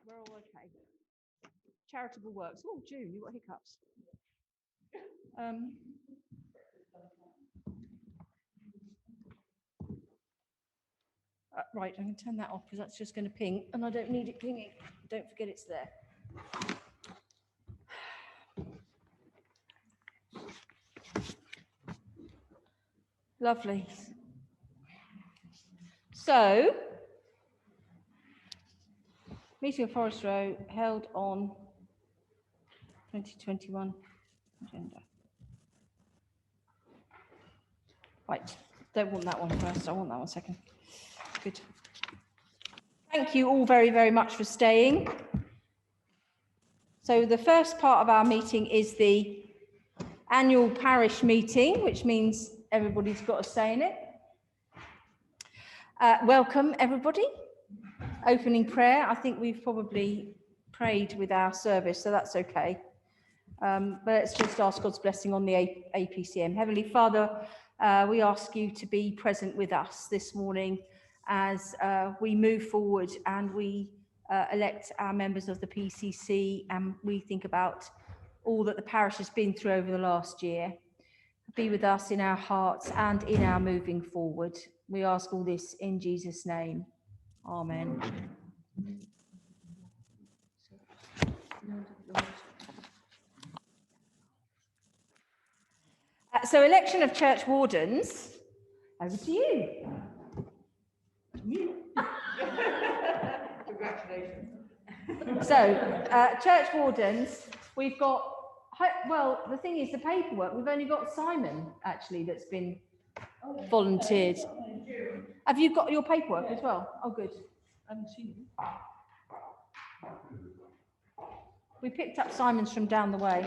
we're all okay. Charitable works. Oh, June, you got hiccups. Right, I'm going to turn that off because that's just going to ping, and I don't need it pinging. Don't forget it's there. Lovely. So, meeting of Forest Row held on 2021 agenda. Right, don't want that one first. I want that one second. Good. Thank you all very, very much for staying. So the first part of our meeting is the annual parish meeting, which means everybody's got a say in it. Welcome, everybody. Opening prayer. I think we've probably prayed with our service, so that's okay. But let's just ask God's blessing on the APCM. Heavenly Father, we ask you to be present with us this morning as we move forward and we elect our members of the PCC, and we think about all that the parish has been through over the last year. Be with us in our hearts and in our moving forward. We ask all this in Jesus' name. Amen. So election of church wardens, over to you. Congratulations. So church wardens, we've got, well, the thing is the paperwork, we've only got Simon actually that's been volunteered. Have you got your paperwork as well? Oh, good. I haven't seen you. We picked up Simon's from down the way.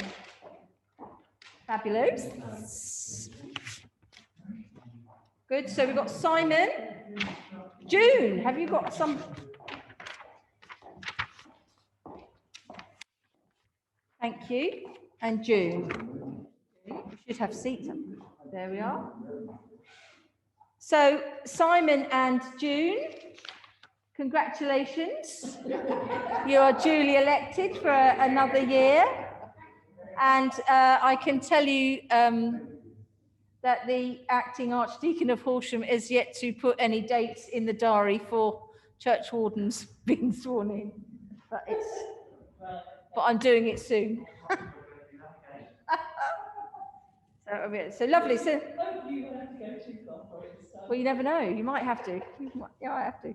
Fabulous. Good, so we've got Simon. June, have you got some? Thank you. And June. We should have seats. There we are. So Simon and June, congratulations. You are duly elected for another year. And I can tell you that the acting Archdeacon of Horsham is yet to put any dates in the diary for church wardens being sworn in. But I'm doing it soon. So lovely. So, well, you never know. You might have to. You might have to.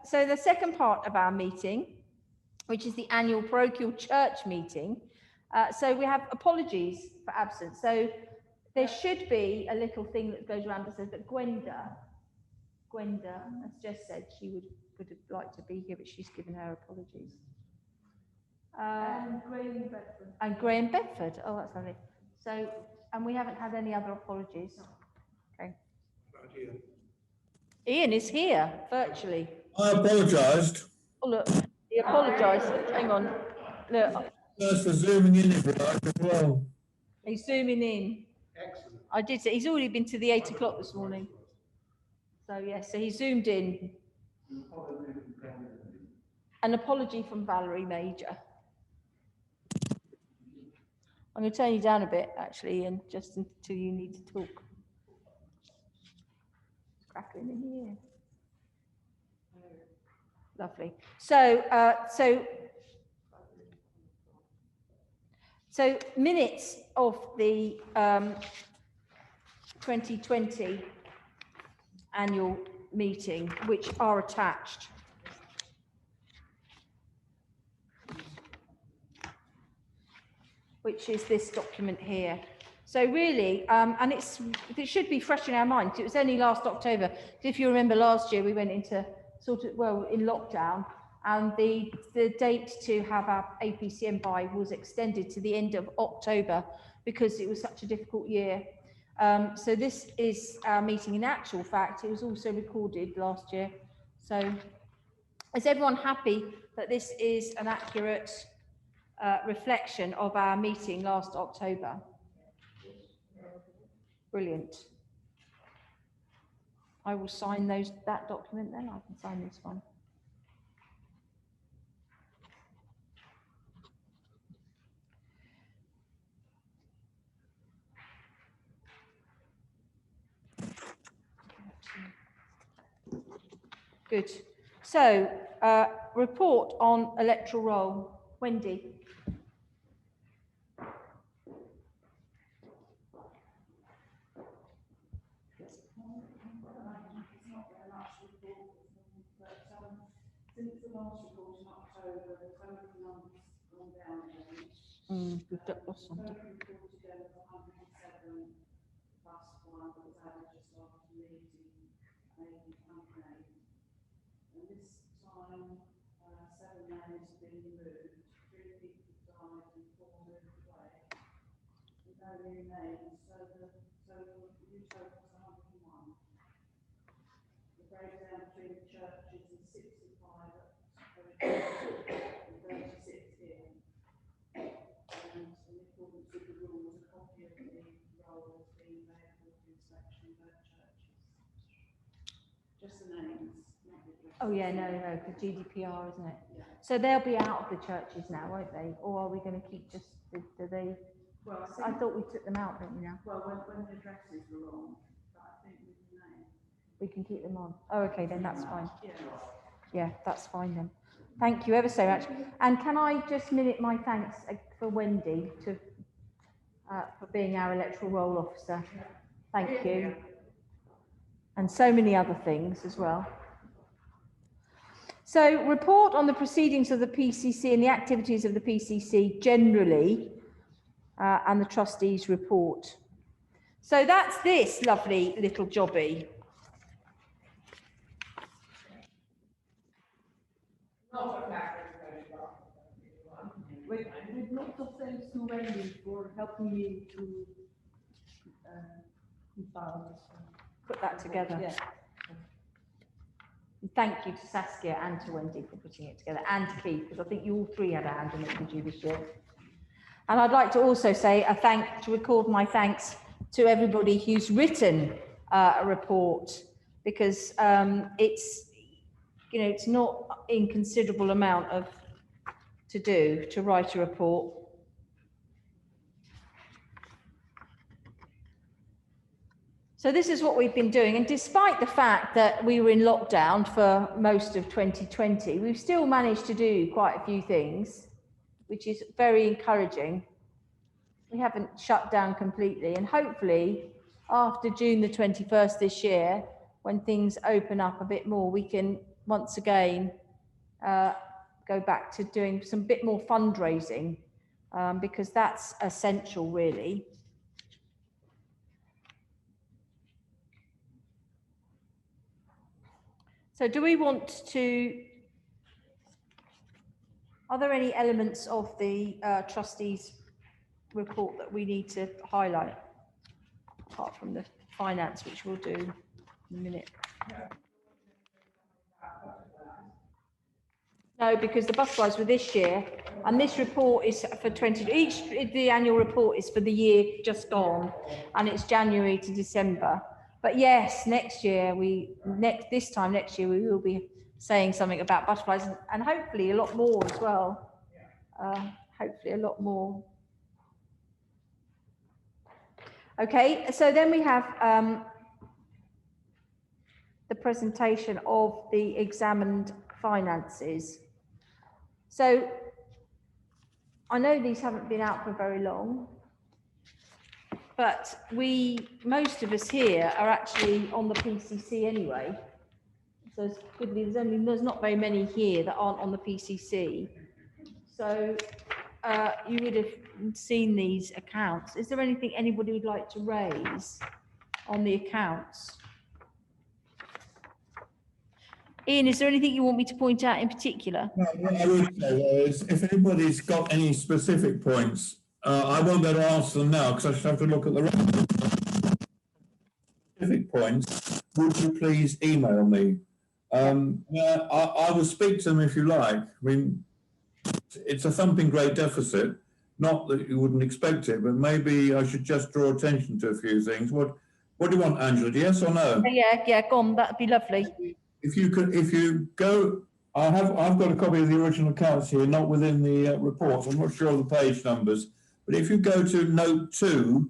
So the second part of our meeting, which is the annual parochial church meeting. So we have apologies for absence. So there should be a little thing that goes around that says that Gwenda has just said she would have liked to be here, but she's given her apologies. And Graham Bedford. Oh, that's lovely. So, and we haven't had any other apologies. Okay. Ian is here virtually. I apologised. Oh, look, he apologised. Hang on. Look. First for zooming in if you like as well. He's zooming in. Excellent. I did say he's already been to the 8 o'clock this morning. So yes, so he zoomed in. An apology from Valerie Major. I'm going to turn you down a bit, actually, and just until you need to talk. It's crackling in here. Lovely. So minutes of the 2020 annual meeting, which are attached. Which is this document here. So really, and it should be fresh in our minds. It was only last October. If you remember last year, we went into in lockdown, and the date to have our APCM by was extended to the end of October because it was such a difficult year. So this is our meeting. In actual fact, it was also recorded last year. So is everyone happy that this is an accurate reflection of our meeting last October? Brilliant. I will sign that document then. I can sign this one. Good. So, report on electoral roll. Wendy. We've got lost something. Oh yeah, no, because GDPR, isn't it? Yeah. So they'll be out of the churches now, won't they? Or are we going to keep just, do they? Well, I thought we took them out, don't we now? Well, when the addresses were wrong, but I think with the name. We can keep them on. Oh, okay, then that's fine. Yeah. Yeah, that's fine then. Thank you ever so much. And can I just minute my thanks for Wendy for being our electoral roll officer? Thank you. And so many other things as well. So, report on the proceedings of the PCC and the activities of the PCC generally, and the trustees' report. So that's this lovely little jobby. With lots of thanks to Wendy for helping me to compile this one. Put that together. Yeah. And thank you to Saskia and to Wendy for putting it together, and to Keith, because I think you all three had a hand in it, did you, this year? And I'd like to also say to record my thanks to everybody who's written a report, because it's, you know, it's not inconsiderable amount of to write a report. So this is what we've been doing, and despite the fact that we were in lockdown for most of 2020, we've still managed to do quite a few things, which is very encouraging. We haven't shut down completely, and hopefully after June the 21st this year, when things open up a bit more, we can once again go back to doing some bit more fundraising, because that's essential, really. So do we want to, are there any elements of the trustees' report that we need to highlight, apart from the finance, which we'll do in a minute? No, because the bus rides were this year, and this report is for the annual report is for the year just gone, and it's January to December. But yes, next year this time next year we will be saying something about butterflies, and hopefully a lot more as well. Hopefully a lot more. Okay, so then we have the presentation of the examined finances. So I know these haven't been out for very long, but most of us here are actually on the PCC anyway. So there's not very many here that aren't on the PCC. So you would have seen these accounts. Is there anything anybody would like to raise on the accounts? Ian, is there anything you want me to point out in particular? No, what I would say is, if anybody's got any specific points, I won't be able to answer them now because I should have to look at the specific points. Would you please email me? I will speak to them if you like. I mean, it's a thumping great deficit. Not that you wouldn't expect it, but maybe I should just draw attention to a few things. What do you want, Angela? Yes or no? Yeah, go on. That'd be lovely. If you go, I've got a copy of the original accounts here, not within the report. I'm not sure of the page numbers, but if you go to note 2,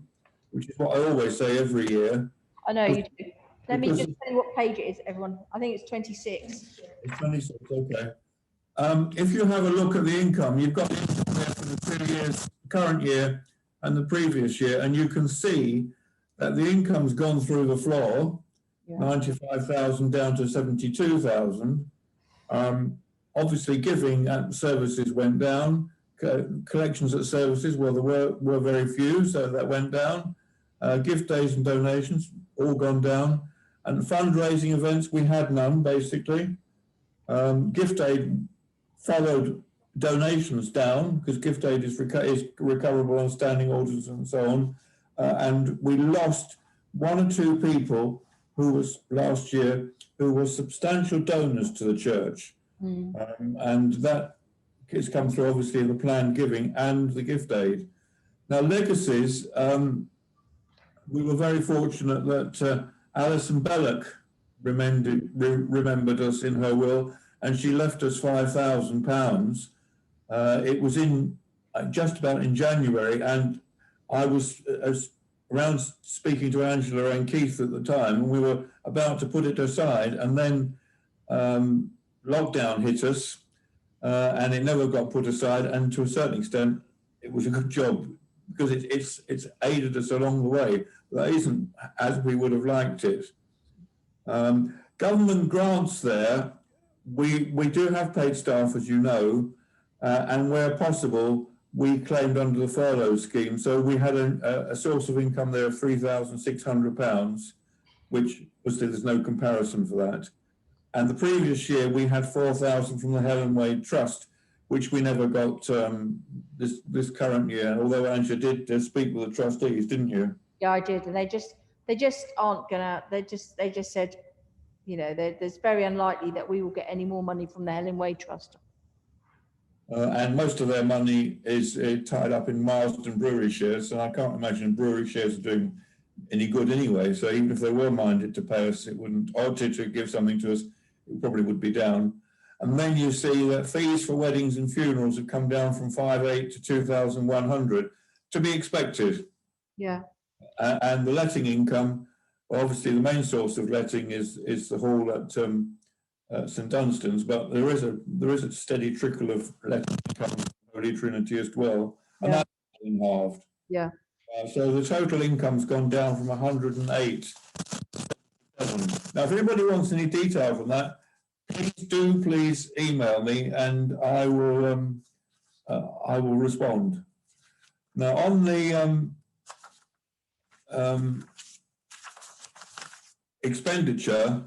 which is what I always say every year. I know you do. Let me Because just tell you what page it is, everyone. I think it's 26. it's 26, okay. If you have a look at the income, you've got the income there for the 2 years, current year and the previous year, and you can see that the income's gone through the floor, Yeah. 95,000 down to 72,000. Obviously, giving at services went down. Collections at services, well, there were very few, so that went down. Gift days and donations all gone down, and fundraising events we had none basically. Gift aid followed donations down because gift aid is recoverable on standing orders and so on, and we lost one or two people who was last year who were substantial donors to the church. And that has come through obviously the planned giving and the gift aid. Now legacies, we were very fortunate that Alison Belloc remembered us in her will, and she left us £5,000. It was in just about in January, and I was around speaking to Angela and Keith at the time, and we were about to put it aside, and then lockdown hit us, and it never got put aside. And to a certain extent, it was a good job because it's aided us along the way. That isn't as we would have liked it. Government grants there, we do have paid staff, as you know, and where possible, we claimed under the furlough scheme. So we had a source of income there of £3,600, which obviously there's no comparison for that. And the previous year we had 4,000 from the Helen Wade Trust, which we never got this current year. Although Angela did speak with the trustees, didn't you? Yeah, I did, and they just aren't gonna. They just said, you know, there's very unlikely that we will get any more money from the Helen Wade Trust. And most of their money is tied up in Marsden Brewery shares, and I can't imagine brewery shares are doing any good anyway. So even if they were minded to pay us, it wouldn't, or to give something to us, it probably would be down. And then you see that fees for weddings and funerals have come down from 5,800 to 2,100, to be expected. Yeah. And the letting income, obviously the main source of letting is the hall at St Dunstan's, but there is a steady trickle of letting income from Holy Trinity as well, and that's been halved. Yeah. So the total income's gone down from 108. Now, if anybody wants any details on that, please email me, and I will respond. Now, on the expenditure,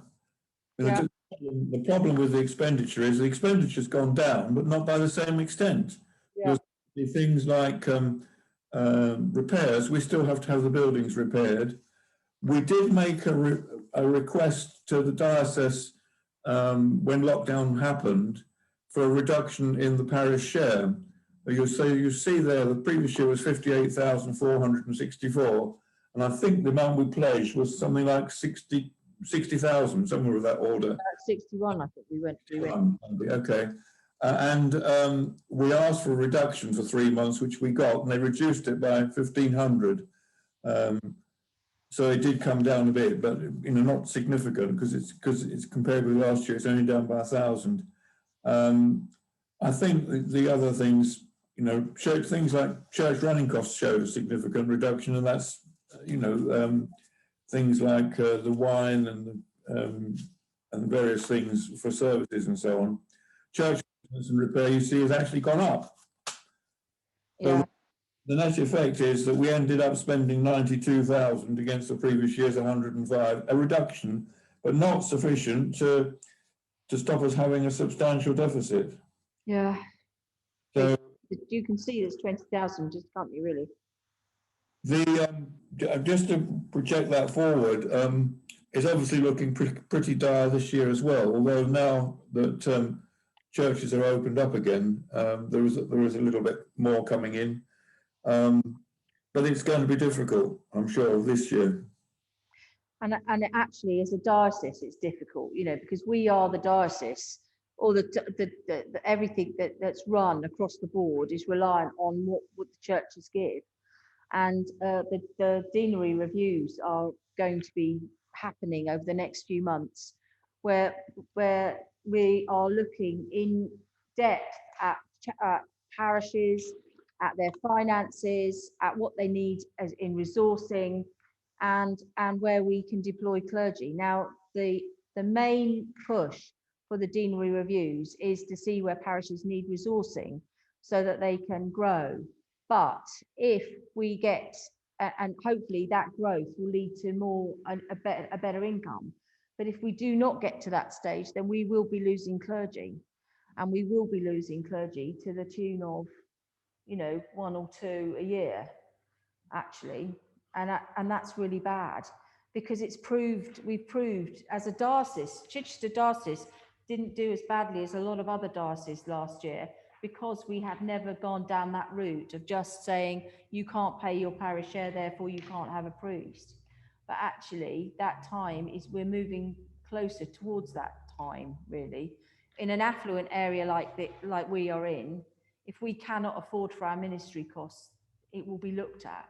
Yeah. the problem with the expenditure is the expenditure's gone down, but not by the same extent. Yeah. Things like repairs, we still have to have the buildings repaired. We did make a request to the diocese when lockdown happened for a reduction in the parish share. You see there, the previous year was 58,464, and I think the amount we pledged was something like 60,000, somewhere of that order. 61, I think we went. Okay. And we asked for a reduction for 3 months, which we got, and they reduced it by 1,500. So it did come down a bit, but not significant because it's compared with last year, it's only down by 1,000. I think the other things, things like church running costs showed a significant reduction, and that's things like the wine and various things for services and so on. Church and repair, you see, has actually gone up. Yeah. So the net effect is that we ended up spending 92,000 against the previous year's 105, a reduction, but not sufficient to stop us having a substantial deficit. Yeah. So you can see there's 20,000, just can't you really? Just to project that forward, it's obviously looking pretty dire this year as well. Although now that churches are opened up again, there is a little bit more coming in, but it's going to be difficult, I'm sure, this year. And it actually, as a diocese, it's difficult, because we are the diocese. All the everything that's run across the board is reliant on what the churches give, and the deanery reviews are going to be happening over the next few months, where we are looking in depth at parishes, at their finances, at what they need as in resourcing, and where we can deploy clergy. Now, the main push for the deanery reviews is to see where parishes need resourcing so that they can grow. But if we get, and hopefully that growth will lead to more a better income. But if we do not get to that stage, then we will be losing clergy, and we will be losing clergy to the tune of, you know, 1 or 2 a year, actually, and that's really bad, because we've proved as a diocese, Chichester diocese didn't do as badly as a lot of other dioceses last year, because we have never gone down that route of just saying you can't pay your parish share, therefore you can't have a priest. But actually, that time is, we're moving closer towards that time, really. In an affluent area like we are in, if we cannot afford for our ministry costs, it will be looked at.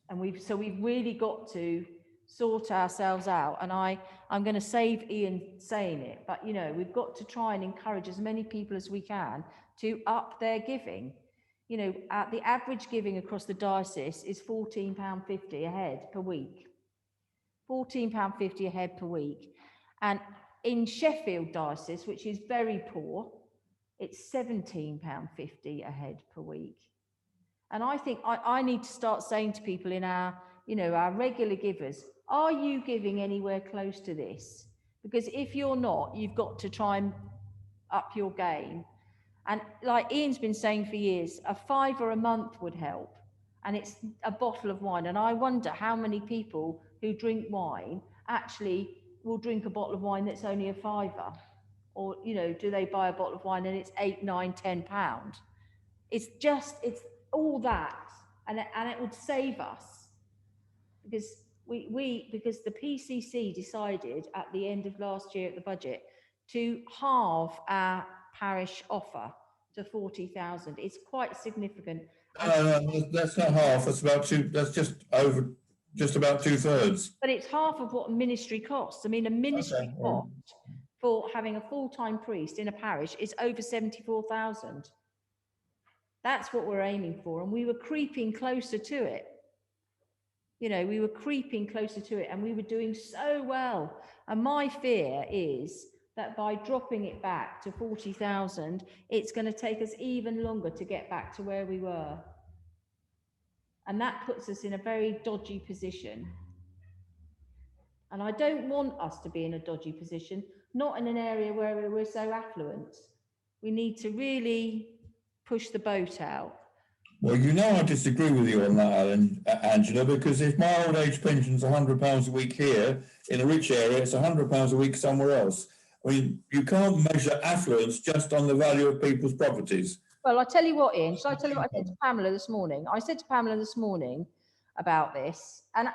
And we've really got to sort ourselves out. And I'm going to save Ian saying it, but you know, we've got to try and encourage as many people as we can to up their giving. You know, the average giving across the diocese is £14.50 a head per week. £14.50 a head per week. And in Sheffield diocese, which is very poor, it's £17.50 a head per week. And I think I need to start saying to people in our, you know, our regular givers, are you giving anywhere close to this? Because if you're not, you've got to try and up your game. And like Ian's been saying for years, a £5 a month would help. And it's a bottle of wine. And I wonder how many people who drink wine actually will drink a bottle of wine that's only a £5. Or, you know, do they buy a bottle of wine and it's £8, £9, £10? It's all that, and it would save us, because because the PCC decided at the end of last year at the budget to halve our parish offer to 40,000. It's quite significant. No, that's not half. That's about two. That's just about 2/3. But it's half of what a ministry costs. I mean, a ministry cost for having a full-time priest in a parish is over 74,000. That's what we're aiming for. And we were creeping closer to it. You know, we were creeping closer to it, and we were doing so well. And my fear is that by dropping it back to 40,000, it's going to take us even longer to get back to where we were. And that puts us in a very dodgy position. And I don't want us to be in a dodgy position, not in an area where we're so affluent. We need to really push the boat out. Well, you know, I disagree with you on that, Angela, because if my old age pension's £100 a week here in a rich area, it's £100 a week somewhere else. I mean, you can't measure affluence just on the value of people's properties. Well, I tell you what, Ian, shall I tell you what I said to Pamela this morning? I said to Pamela this morning about this, and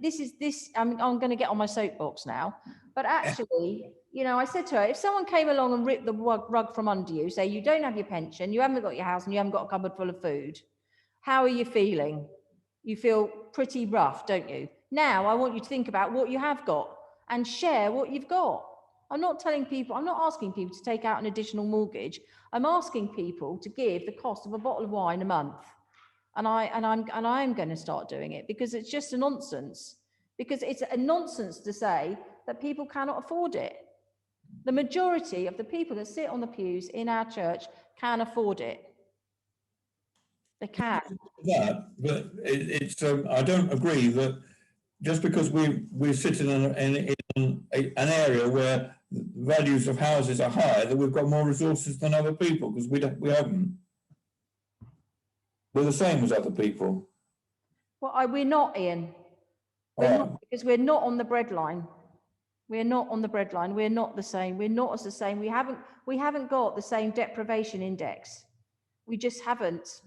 this, I'm going to get on my soapbox now, but actually, you know, I said to her, if someone came along and ripped the rug from under you, say you don't have your pension, you haven't got your house, and you haven't got a cupboard full of food, how are you feeling? You feel pretty rough, don't you? Now, I want you to think about what you have got and share what you've got. I'm not asking people to take out an additional mortgage. I'm asking people to give the cost of a bottle of wine a month. And I'm going to start doing it, because it's just a nonsense. Because it's a nonsense to say that people cannot afford it. The majority of the people that sit on the pews in our church can afford it. They can. That, but it's I don't agree that just because we sit in an area where values of houses are high, that we've got more resources than other people, because we haven't. We're the same as other people. Well, we're not, Ian. We're not, because we're not on the breadline. We're not on the breadline. We're not the same. We're not as the same. We haven't got the same deprivation index. We just haven't,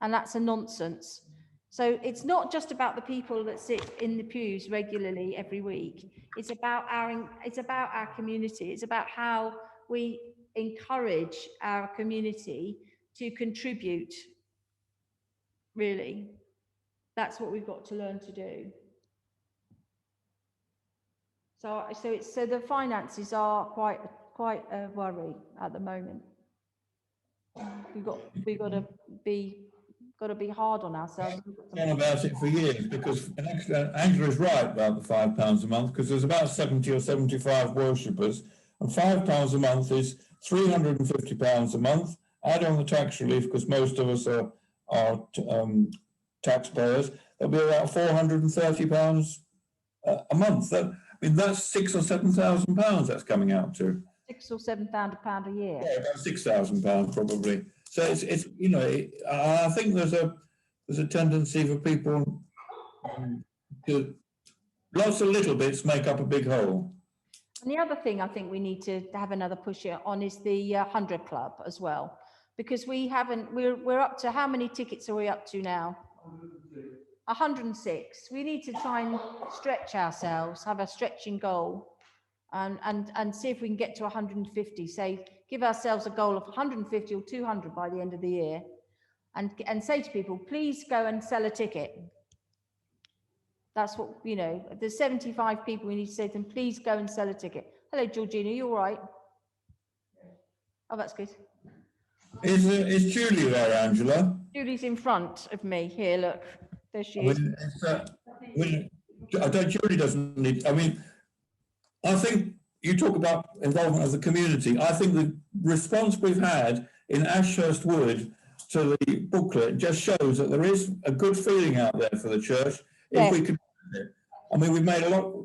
and that's a nonsense. So it's not just about the people that sit in the pews regularly every week. It's about our community. It's about how we encourage our community to contribute. Really, that's what we've got to learn to do. So the finances are quite a worry at the moment. We've got to be hard on ourselves. On about it for years, because Angela is right about the £5 a month, because there's about 70 or 75 worshippers, and £5 a month is £350 a month. Add on the tax relief, because most of us are taxpayers, there'll be about £430 a month. That's £6,000 or £7,000 that's coming out to. £6,000 or £7,000 a year. Yeah, about £6,000 probably. So it's I think there's a tendency for people to lots of little bits make up a big whole. And the other thing I think we need to have another push on is the 100 Club as well, because we're up to, how many tickets are we up to now? 106. We need to try and stretch ourselves, have a stretching goal, and see if we can get to 150. Say, give ourselves a goal of 150 or 200 by the end of the year, and say to people, please go and sell a ticket. That's what, if there's 75 people, we need to say to them, please go and sell a ticket. Hello, Georgina, you all right? Oh, that's good. Is Julie there, Angela? Julie's in front of me. Here, look. There she is. Julie doesn't need, I think you talk about involvement of the community. I think the response we've had in Ashurst Wood to the booklet just shows that there is a good feeling out there for the church. If we could, we've made a lot.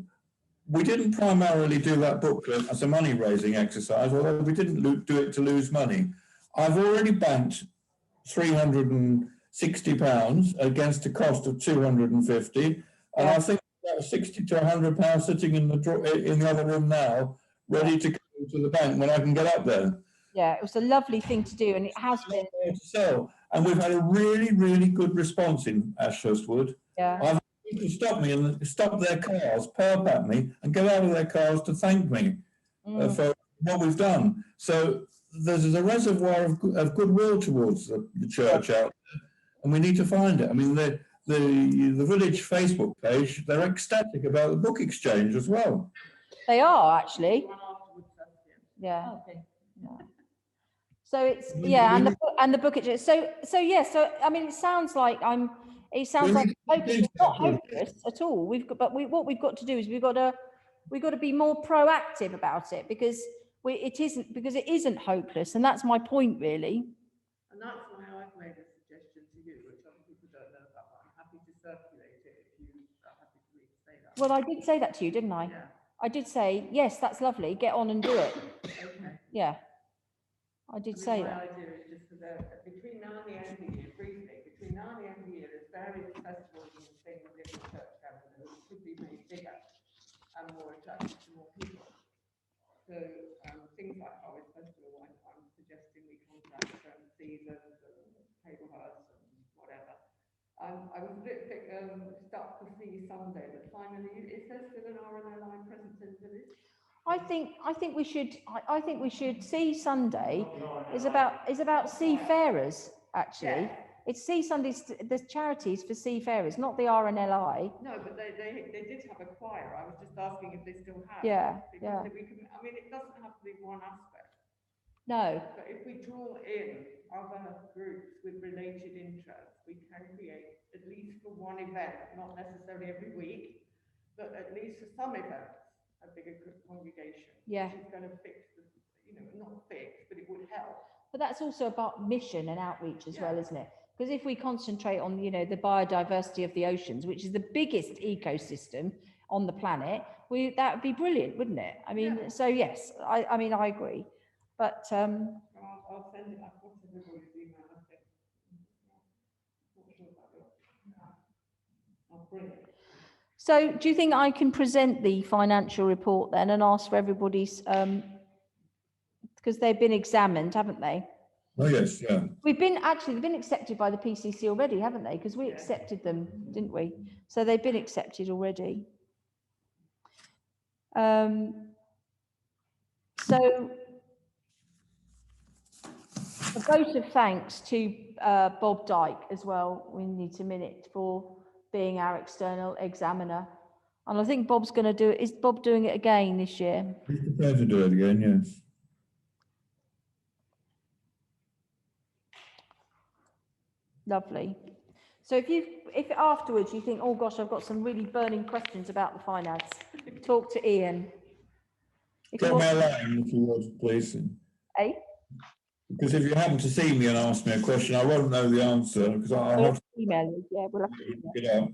We didn't primarily do that booklet as a money raising exercise, although we didn't do it to lose money. I've already banked £360 against a cost of 250, and I think about 60 to £100 sitting in the other room now, ready to go to the bank when I can get up there. Yeah, it was a lovely thing to do, and it has been. So, and we've had a really, really good response in Ashurst Wood. Yeah. I've had people stop me and stop their cars, perp at me, and get out of their cars to thank me for what we've done. So there's a reservoir of goodwill towards the church out there, and we need to find it. The village Facebook page, they're ecstatic about the book exchange as well. They are, actually. Yeah. Okay. Yeah. So it's and the book exchange. So it sounds like it's hopeless. It's not hopeless at all. What we've got to do is we've got to be more proactive about it, because it isn't hopeless, and that's my point really. And that's why I've made a suggestion to you, which other people don't know about, but I'm happy to circulate it if you are happy for me to say that. Well, I did say that to you, didn't I? Yeah. I did say, yes, that's lovely, get on and do it. Okay. Yeah. I did say that. My idea is just that between now and the end of the year, briefly, between now and the end of the year, there's various festivals and things in the church calendar which could be made bigger and more attractive to more people. So things like Harvest Festival, I'm suggesting we contact Seasons and Tablehurst and whatever. I was a bit stuck to see Sunday, but finally, is there still an RNLI presence in the village? I think we should see Sunday is about seafarers, actually. Yeah. It's Sea Sundays, the charities for seafarers, not the RNLI. No, but they did have a choir. I was just asking if they still have. Yeah, because it doesn't have to be one aspect. No. But if we draw in other groups with related interests, we can create, at least for one event, not necessarily every week, but at least for some events, a bigger congregation. Yeah. Which is going to fix not fix, but it would help. But that's also about mission and outreach as well, isn't it? Because if we concentrate on, the biodiversity of the oceans, which is the biggest ecosystem on the planet, that would be brilliant, wouldn't it? So yes, I agree. But I'll send it. I've got everybody's email. I think. Not sure about it. I'll bring it. so do you think I can present the financial report then and ask for everybody's, because they've been examined, haven't they? Oh, yes, yeah. They've been accepted by the PCC already, haven't they? Because we accepted them, didn't we? So they've been accepted already. So a vote of thanks to Bob Dyke as well. We need to minute for being our external examiner And I think Bob's going to do it. Is Bob doing it again this year? He's prepared to do it again, yes. Lovely. So if afterwards you think, oh gosh, I've got some really burning questions about the finance, talk to Ian. If you Drop me want, a line if you would, please. eh? Because if you happen to see me and ask me a question, I won't know the answer because I'll have to Email us. Yeah, we'll have to email. look it up.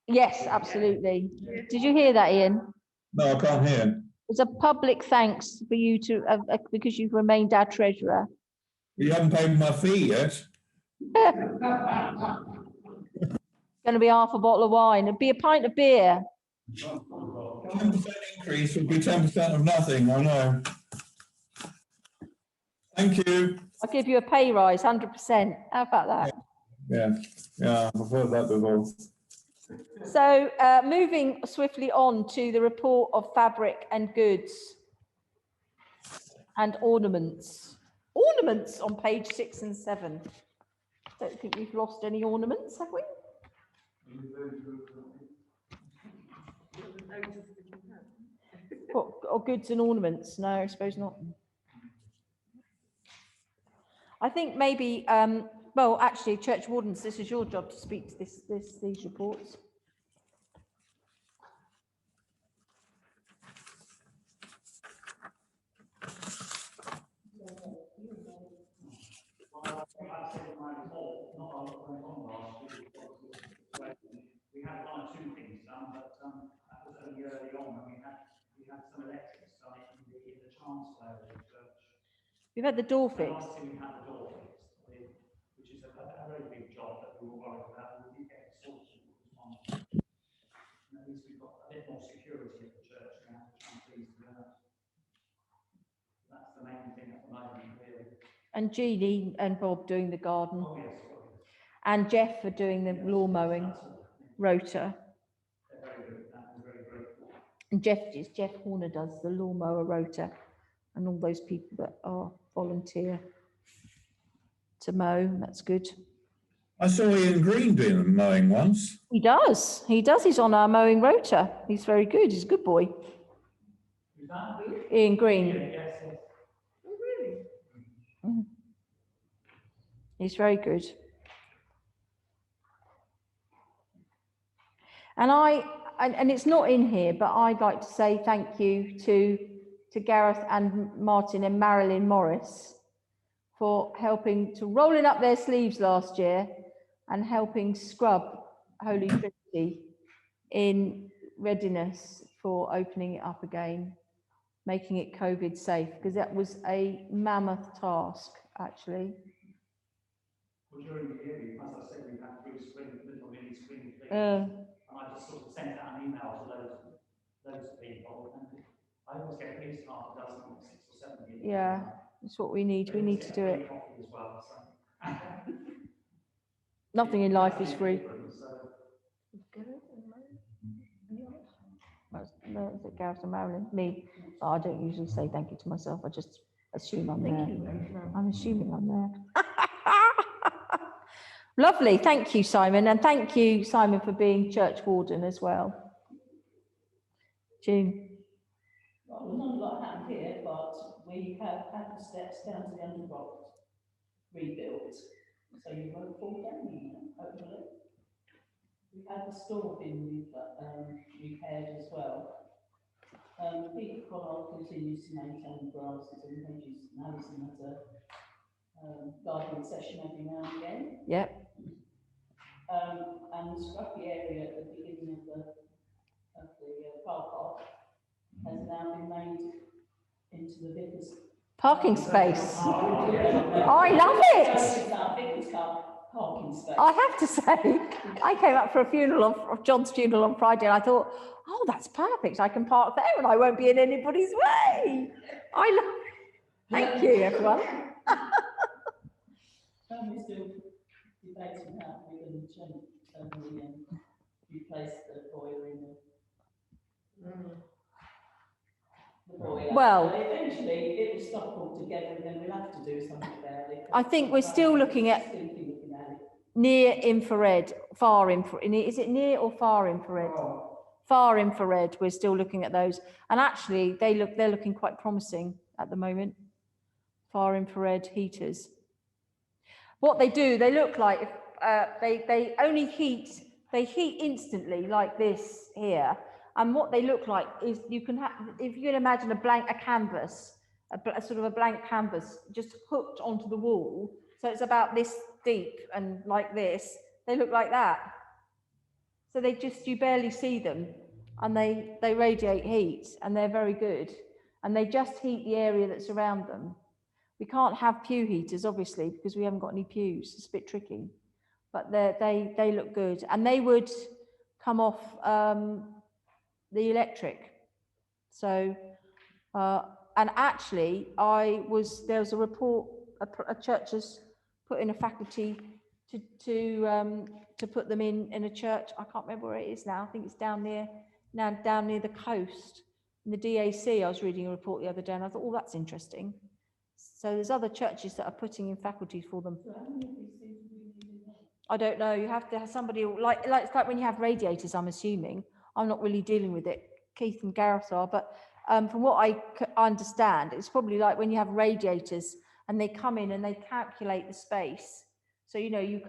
Yes, absolutely. Did you hear that, Ian? No, I can't hear. It's a public thanks for you to because you've remained our treasurer. You haven't paid my fee yet. Going to be half a bottle of wine. It'd be a pint of beer. 10% increase would be 10% of nothing, I know. Thank you. I'll give you a pay rise, 100%. How about that? Yeah, I've heard that before. So moving swiftly on to the report of fabric and goods and ornaments. Ornaments on page 6 and 7. Don't think we've lost any ornaments, have we? Or goods and ornaments? No, I suppose not. I think maybe, well, actually, church wardens, this is your job to speak to these reports. We had one or two things done, but that was only early on when we had some electrics done in the chancel area of the church. We've had the door fixed. Last thing we had the door fixed, which is a very big job that we were worried about. We did get it sorted. At least we've got a bit more security at the church now, which I'm pleased about. That's the main thing at the moment, really. And Jeannie and Bob doing the garden. Oh, yes. And Jeff for doing the lawn mowing rota. They're very good. I'm very grateful. And Jeff Horner does the lawnmower rota, and all those people that are volunteer to mow. That's good. I saw Ian Green doing the mowing once. He does. He's on our mowing rota. He's very good. He's a good boy. Who's that? Ian Green. Yes. Oh, really? He's very good. And it's not in here, but I'd like to say thank you to Gareth and Martin and Marilyn Morris for helping to rolling up their sleeves last year and helping scrub Holy Trinity in readiness for opening it up again, making it COVID safe, because that was a mammoth task, actually. Well, during the year, as I said, we've had 3 little mini screen things. And I just sort of sent out an email to those people. And I always get at least half a dozen, 6 or 7 people. Yeah, that's what we need. We need to do it. Coffee as well, so. Nothing in life is free. No, is it Gareth and Marilyn? Me. Oh, I don't usually say thank you to myself. I just assume I'm there. I'm assuming I'm there. Lovely. Thank you, Simon. And thank you, Simon, for being church warden as well. June. Well, not a lot happened here, but we have had the steps down to the underground rebuilt. So you won't fall down here, hopefully. We've had the store bin repaired as well. Peter Collard continues to maintain grasses and hedges, and Alison has a gardening session every now and again. Yep. And the scruffy area at the beginning of the car park has now been made into the vicar's Parking space. Oh, I love it. Vicar's car parking space. I have to say, I came up for a funeral of John's funeral on Friday, and I thought, oh, that's perfect. I can park there, and I won't be in anybody's way. I love. Thank you, everyone. We're still debating how we're going to change, replace the boiler in the the boiler. Well- So eventually it will stop altogether and then we'll have to do something about it. I think we're still looking at Looking at it. near infrared, far infrared. Is it near or far infrared? Far infrared. We're still looking at those, and actually they're looking quite promising at the moment. Far infrared heaters. What they do, they look like they only heat. They heat instantly, like this here. And what they look like is you can have, if you can imagine a canvas, a sort of a blank canvas just hooked onto the wall. So it's about this deep and like this. They look like that. So you barely see them, and they radiate heat, and they're very good. And they just heat the area that's around them. We can't have pew heaters, obviously, because we haven't got any pews. It's a bit tricky, but they look good, and they would come off the electric. So, and actually, there was a report, a church has put in a faculty to put them in a church. I can't remember where it is now. I think it's down near the coast in the DAC. I was reading a report the other day, and I thought, oh, that's interesting. So there's other churches that are putting in faculties for them. So how many of these things do we need in there? I don't know. You have to have somebody it's like when you have radiators. I'm assuming. I'm not really dealing with it. Keith and Gareth are, but from what I understand, it's probably like when you have radiators and they come in and they calculate the space. So a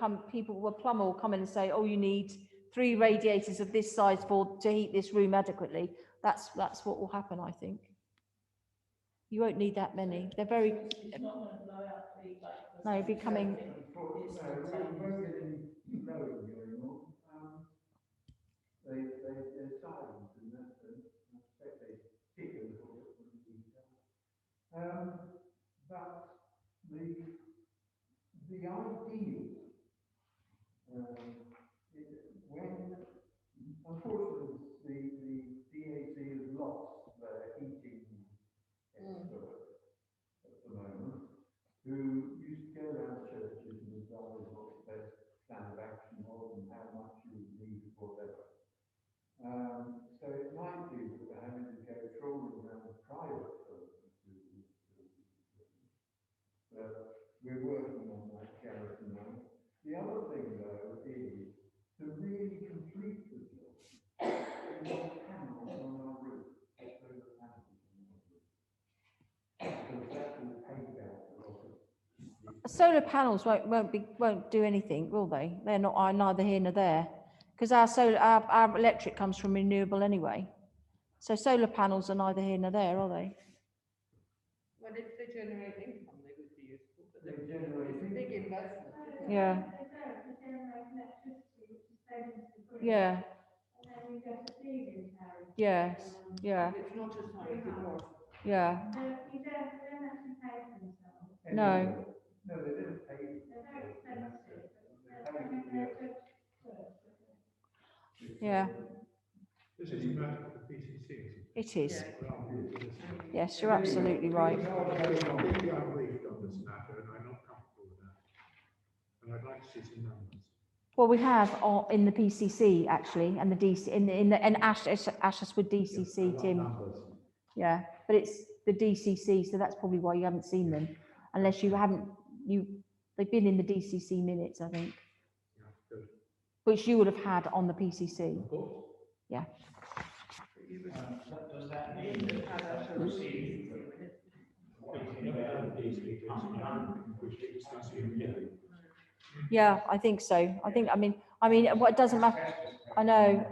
plumber will come in and say, oh, you need 3 radiators of this size to heat this room adequately. That's what will happen, I think. You won't need that many. They're very. It's not going to blow out the like. No, it'd be coming. They're silent in that sense. I expect they tick a little bit when you detail. But the ideal, when unfortunately the DAC has lost their heating expert at the moment, who used to go around churches and advise what the best plan of action was and how much you would need, whatever. So it might be that we're having to go trawling around private firms to we're working on that, Gareth and I. The other thing, though, is to really complete the job, we need panels on our roof, solar panels on our roof. Because that will take out a lot of Solar panels won't do anything, will they? They're not neither here nor there, because our electric comes from renewable anyway. So solar panels are neither here nor there, are they? Well, if they generate income, they would be useful, but They generate it's a big investment. Isn't it? Yeah. Yeah. Yes. Yeah. It's not as high as it was. Yeah. No. No, they don't pay. Yeah. This is a matter for the PCC. It is. Yeah. Yes, you're absolutely right. I'm completely unbriefed on this matter, and I'm not comfortable with that. And I'd like to see some numbers. Well, we have in the PCC actually, and the DC in Asheswood DCC, Tim. Numbers. Yeah, but it's the DCC, so that's probably why you haven't seen them, unless you haven't. They've been in the DCC minutes, I think, Yeah, good. which you would have had on the PCC. Of course. Yeah. Does that mean that it has to receive Which we're discussing here. Yeah, I think so. I mean, what doesn't matter. I know.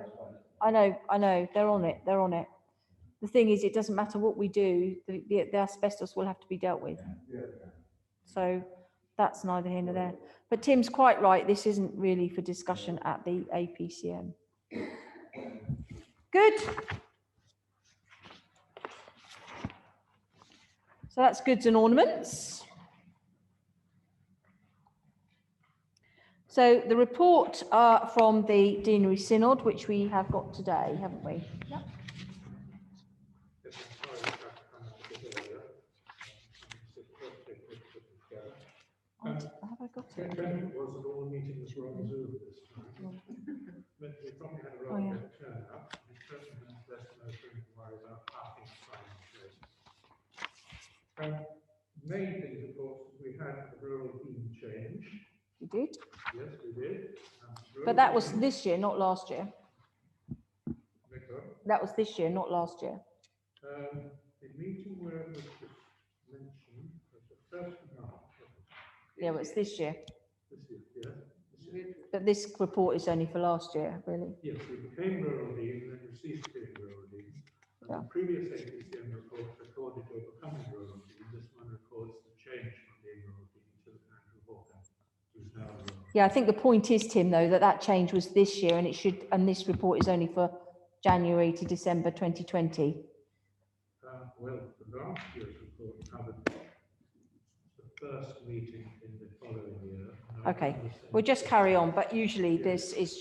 They're on it. They're on it. The thing is, it doesn't matter what we do. The asbestos will have to be dealt with. So that's neither here nor there. But Tim's quite right. This isn't really for discussion at the APCM. Good. So that's goods and ornaments. So the report from the Deanery Synod, which we have got today, haven't we? Yep. Have I got it? It was that all the meetings were on Zoom this time. But we probably had a rather better turnout. We certainly had less motoring to worry about parking signs. Main things, of course, we had the rural theme change. You did? Yes, we did. But that was this year, not last year. Record. That was this year, not last year. The meeting where it was just mentioned was the first of March. Yeah, well, it's this year. This year, yeah. This year. But this report is only for last year, really. Yes, we became rural dean and then we ceased being rural dean. And Yeah. the previous APCM report recorded your becoming rural dean. This one records the change from being rural dean to Andrew Hawker, who's now rural. Yeah, I think the point is, Tim, though, that change was this year, and and this report is only for January to December 2020. Well, the last year's report covered the first meeting in the following year. Okay, we'll just carry on, but usually this is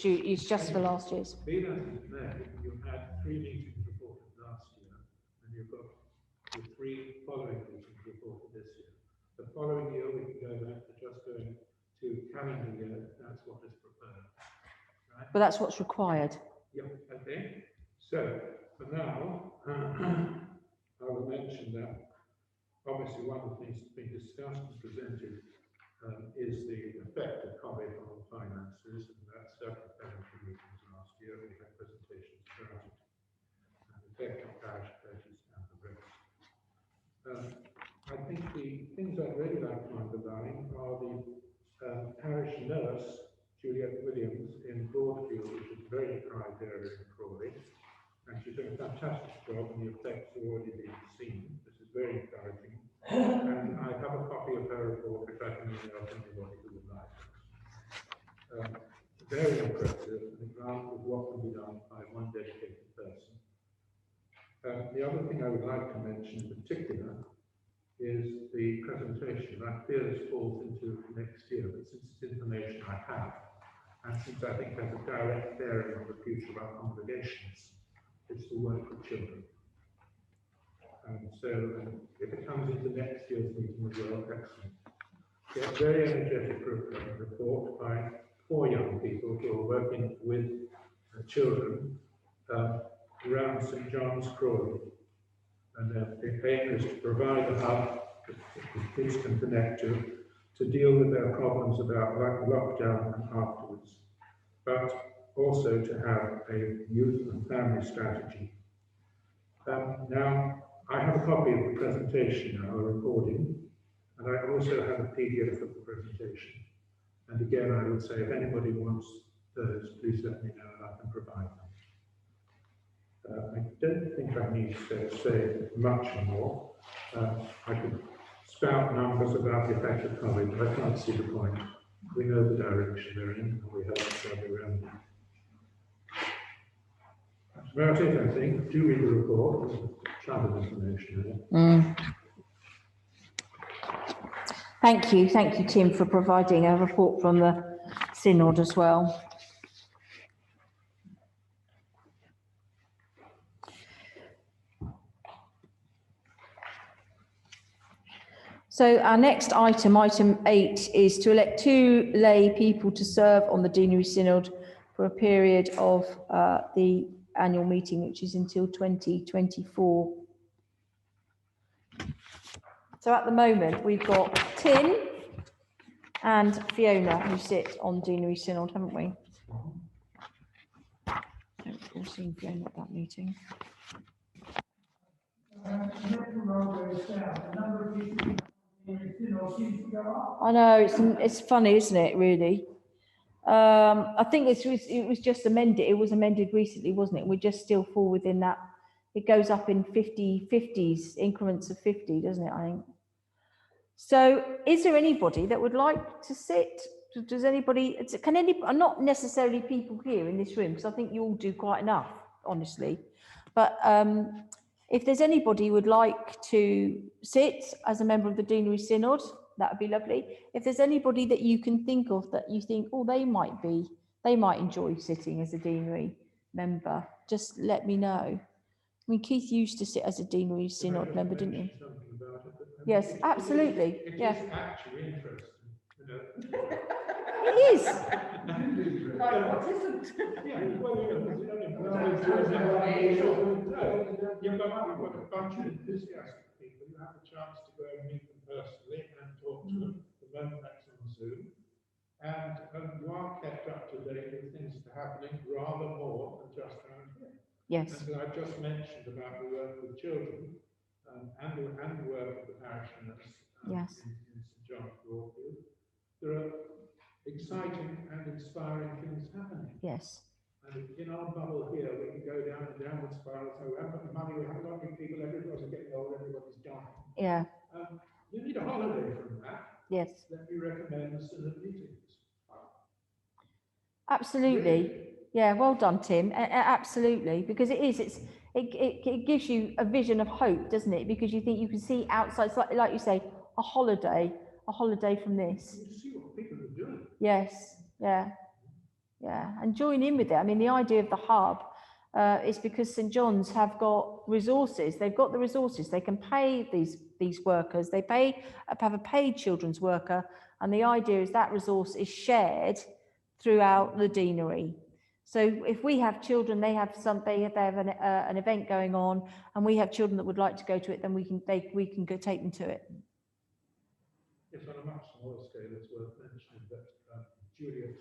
just for last year's. Be that as it may, you had 3 meetings reported last year, and you've got the 3 following meetings reported this year. The following year, we can go back to just going to calendar year, if that's what is preferred. Right? But that's what's required. Yeah, okay. So, for now, I will mention that obviously one of the things that's been discussed and presented is the effect of COVID on finances, and that's several plenary meetings last year. We had presentations about it, and the effect on parish budgets and the rest. I think the things I'd really like to underline are the parish nurse, Juliet Williams, in Broadfield, which is a very deprived area in Crawley, and she's doing a fantastic job, and the effects have already been seen. This is very encouraging. And I have a copy of her report which I can email to anybody who would like. Very impressive, an example of what can be done by one dedicated person. The other thing I would like to mention in particular is the presentation. I fear this falls into next year, but since it's information I have, and since I think has a direct bearing on the future of our congregations, it's the work with children. And so if it comes into next year's meeting as well, excellent. We have a very energetic report by 4 young people who are working with children around St John's Crawley. And the aim is to provide a hub that kids can connect to deal with their problems about lockdown and afterwards, but also to have a youth and family strategy. Now, I have a copy of the presentation now, a recording, and I also have a PDF of the presentation. And again, I would say if anybody wants those, please let me know and I can provide them. I don't think I need to say much more. I could spout numbers about the effect of COVID, but I can't see the point. We know the direction they're in, and we hope to go around it. That's about it, I think. Do read the report. There's a ton of information in it. Thank you, Tim, for providing a report from the synod as well. So our next item, item 8, is to elect 2 lay people to serve on the Deanery Synod for a period of the annual meeting, which is until 2024. So at the moment, we've got Tim and Fiona who sit on Deanery Synod, haven't we? I don't recall seeing Fiona at that meeting. I know, it's funny, isn't it, really? I think it was just amended. It was amended recently, wasn't it? We just still fall within that. It goes up in 50s, increments of 50, doesn't it, I think? So is there anybody that would like to sit? Does anybody, not necessarily people here in this room, because I think you all do quite enough, honestly. But if there's anybody who would like to sit as a member of the Deanery Synod, that would be lovely. If there's anybody that you can think of that you think, oh, they might enjoy sitting as a Deanery member, just let me know. I mean, Keith used to sit as a Deanery Synod member, didn't you? Yes, absolutely. Yeah. It is actually interesting. You know. It is. Like, what isn't? Yeah, well, you've got a bunch of enthusiastic people. You have a chance to go are kept up to date with things that are happening rather more than just around here. Yes. And I just mentioned about the work with children and the work of the parish nurse Yes. in St John's Broadfield. There are exciting and inspiring things happening. Yes. And in our bubble here, we can go down a downward spiral. So we haven't got the money, we haven't got any people, everybody's getting old, everybody's dying. Yeah. You need a holiday from that. Yes. Let me recommend the synod meetings. Absolutely. Really? Yeah. Well done, Tim. Absolutely, because it gives you a vision of hope, doesn't it? Because you think you can see outside, it's like you say, a holiday from this. You see what people are doing. Yes. Yeah. Yeah. And join in with it. I mean, the idea of the hub is because St John's have got resources. They've got the resources. They can pay these workers. They have a paid children's worker, and the idea is that resource is shared throughout the deanery. So if we have children, they have an event going on, and we have children that would like to go to it, then we can go take them to it. Yes, on a much smaller scale, it's worth mentioning that Juliet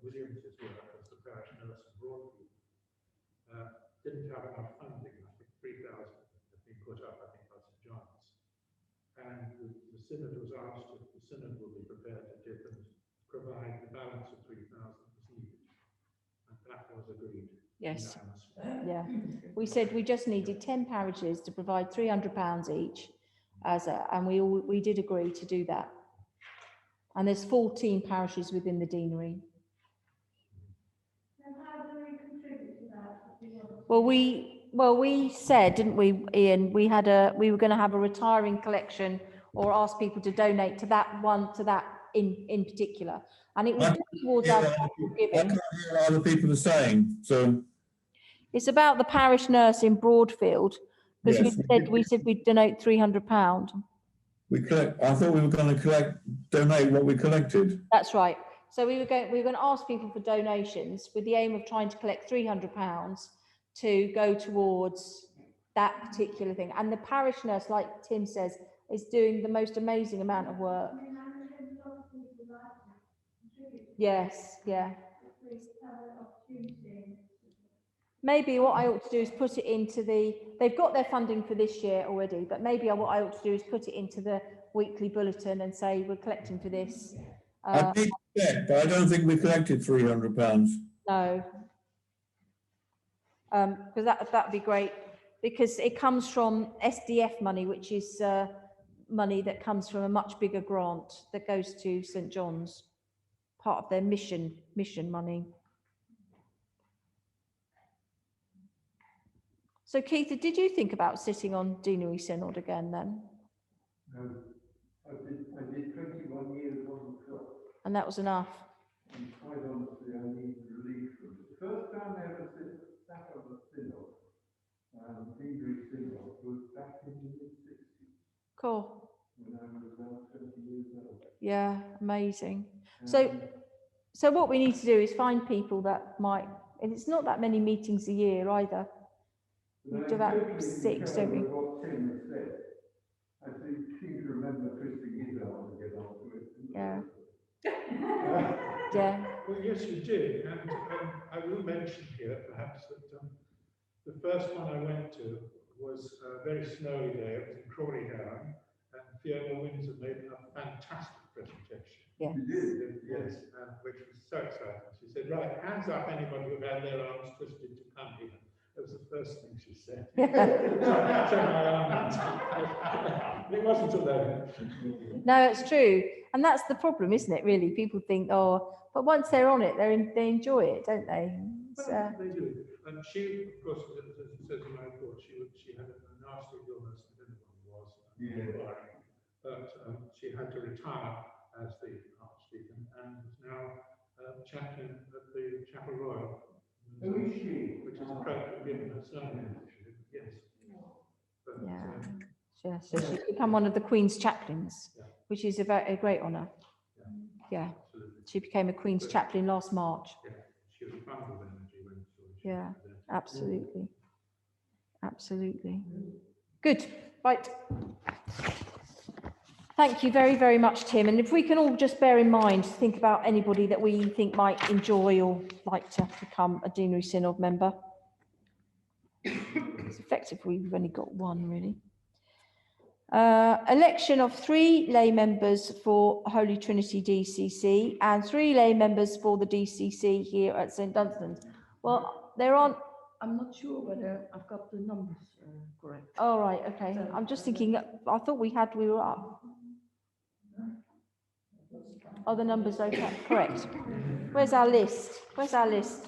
Williams' work as the parish nurse in Broadfield didn't have enough funding. I think 3,000 had been put up, I think, by St John's. And the synod was asked if the synod would be prepared to dip and provide the balance of 3,000 was needed. And that was agreed. Yes. unanimously. Yeah. We said we just needed 10 parishes to provide £300 each, and we did agree to do that. And there's 14 parishes within the deanery. And how do we contribute to that? Well, we said, didn't we, Ian? We were going to have a retiring collection, or ask people to donate to that in particular, and it was towards our giving. I can't hear what other people are saying, so. It's about the parish nurse in Broadfield, because Yes. we said we'd donate £300. I thought we were going to donate what we collected. That's right. So we were going to ask people for donations with the aim of trying to collect £300 to go towards that particular thing. And the parish nurse, like Tim says, is doing the most amazing amount of work. Yes, yeah. Maybe what I ought to do is put it into they've got their funding for this year already, but maybe what I ought to do is put it into the weekly bulletin and say we're collecting for this. I need to check, but I don't think we collected £300. No. Because that'd be great, because it comes from SDF money, which is money that comes from a much bigger grant that goes to St John's, part of their mission money. So Keith, did you think about sitting on Deanery Synod again then? No, I did 21 years on the clock. And that was enough? And quite honestly, I need relief from it. The first time I ever sat on the synod, Deanery Synod, was back in the mid-60s. Cool. When I was about 20 years old. Yeah, amazing. So what we need to do is find people that might, and it's not that many meetings a year either. We do about 6, don't we? What Tim has said. I seem to remember twisting his arm to get onto it. Yeah. Yeah. Well, yes, you did. And I will mention here, perhaps, that the first one I went to was a very snowy day. It was in Crawley Down, and Fiona Windsor made a fantastic presentation. Yeah. You did? Yes, which was so exciting. She said, right, hands up anybody who had their arms twisted to come here. That was the first thing she said. So my arm, it wasn't alone. No, it's true. And that's the problem, isn't it, really? People think, but once they're on it, they enjoy it, don't they? Well, they do. And she, of course, as it says in my report, she had a nasty illness, I don't know what it was, but she had to retire as the Archdeacon and is now chaplain at the Chapel Royal. Who is she? Which is appropriate given her surname, actually, yes. But, Yeah. So she's become one of the Queen's chaplains, Yeah. which is a great honour. Yeah. absolutely. She became a Queen's chaplain last March. Yeah, she was a bundle of energy when she Yeah. was presented. Absolutely. Absolutely. Good. Right. Thank you very, very much, Tim. And if we can all just bear in mind, think about anybody that we think might enjoy or like to become a deanery synod member. It's effective, we've only got one really. Election of 3 lay members for Holy Trinity DCC and 3 lay members for the DCC here at St Dunstan's. Well, there aren't. I'm not sure whether I've got the numbers correct. Oh, right, okay. I'm just thinking, I thought we were up. Are the numbers okay? Correct. Where's our list? Where's our list?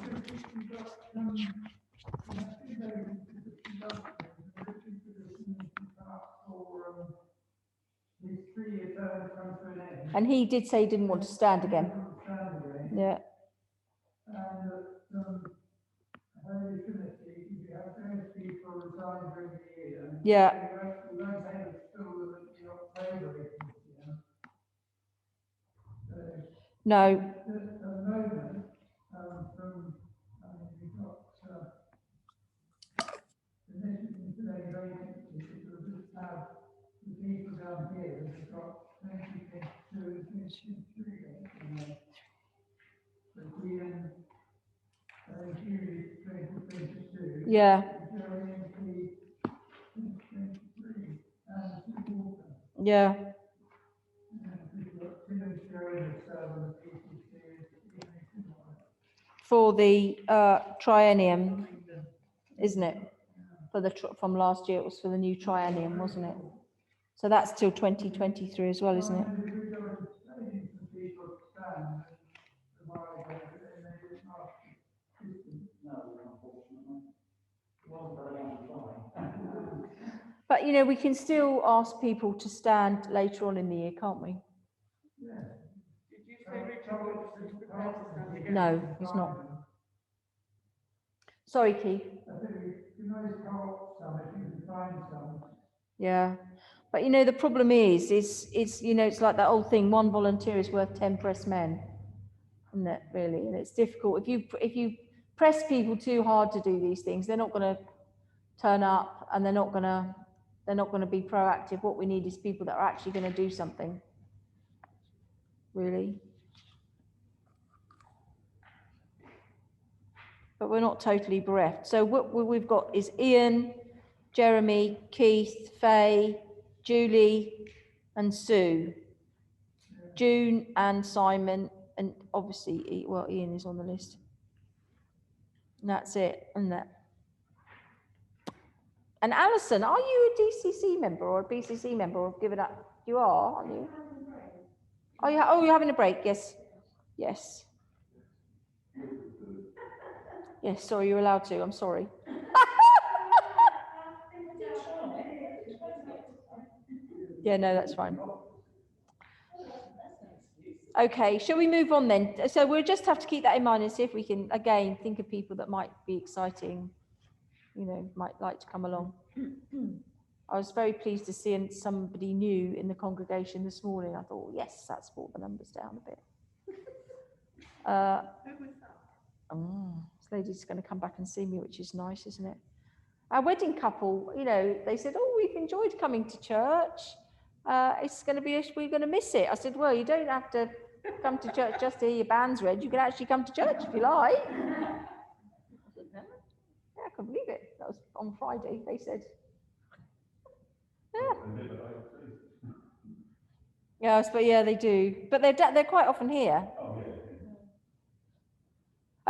And he did say he didn't want to stand again. Yeah. Yeah. No. Yeah. Yeah. For the triennium, isn't it? For the from last year, it was for the new triennium, wasn't it? So that's till 2023 as well, isn't it? But you know, we can still ask people to stand later on in the year, can't we? Did you say Richard was prepared to stand again? No, he's not. Sorry, Keith. Yeah, but you know, the problem is you know, it's like that old thing, 1 volunteer is worth 10 press men, isn't it, really? And it's difficult. If you press people too hard to do these things, they're not going to turn up and they're not going to be proactive. What we need is people that are actually going to do something, really. But we're not totally bereft. So what we've got is Ian, Jeremy, Keith, Faye, Julie, and Sue. June and Simon, and obviously, well, Ian is on the list. And that's it, isn't it? And Alison, are you a DCC member or a BCC member, or give it up? You are, aren't you? Oh, yeah. Oh, you're having a break. Yes. Yes. Yes. Sorry, you're allowed to. I'm sorry. Yeah. No, that's fine. Okay, shall we move on then? So we'll just have to keep that in mind and see if we can, again, think of people that might be exciting, you know, might like to come along. I was very pleased to see somebody new in the congregation this morning. I thought, yes, that's brought the numbers down a bit. Who was that? This lady's going to come back and see me, which is nice, isn't it? Our wedding couple, you know, they said, oh, we've enjoyed coming to church. It's going to be, we're going to miss it. I said, well, you don't have to come to church just to hear your band's read. You can actually come to church if you like. Yeah, I couldn't believe it. That was on Friday, they said. Yeah. Yes, but yeah, they do. But they're quite often here. Oh, yeah.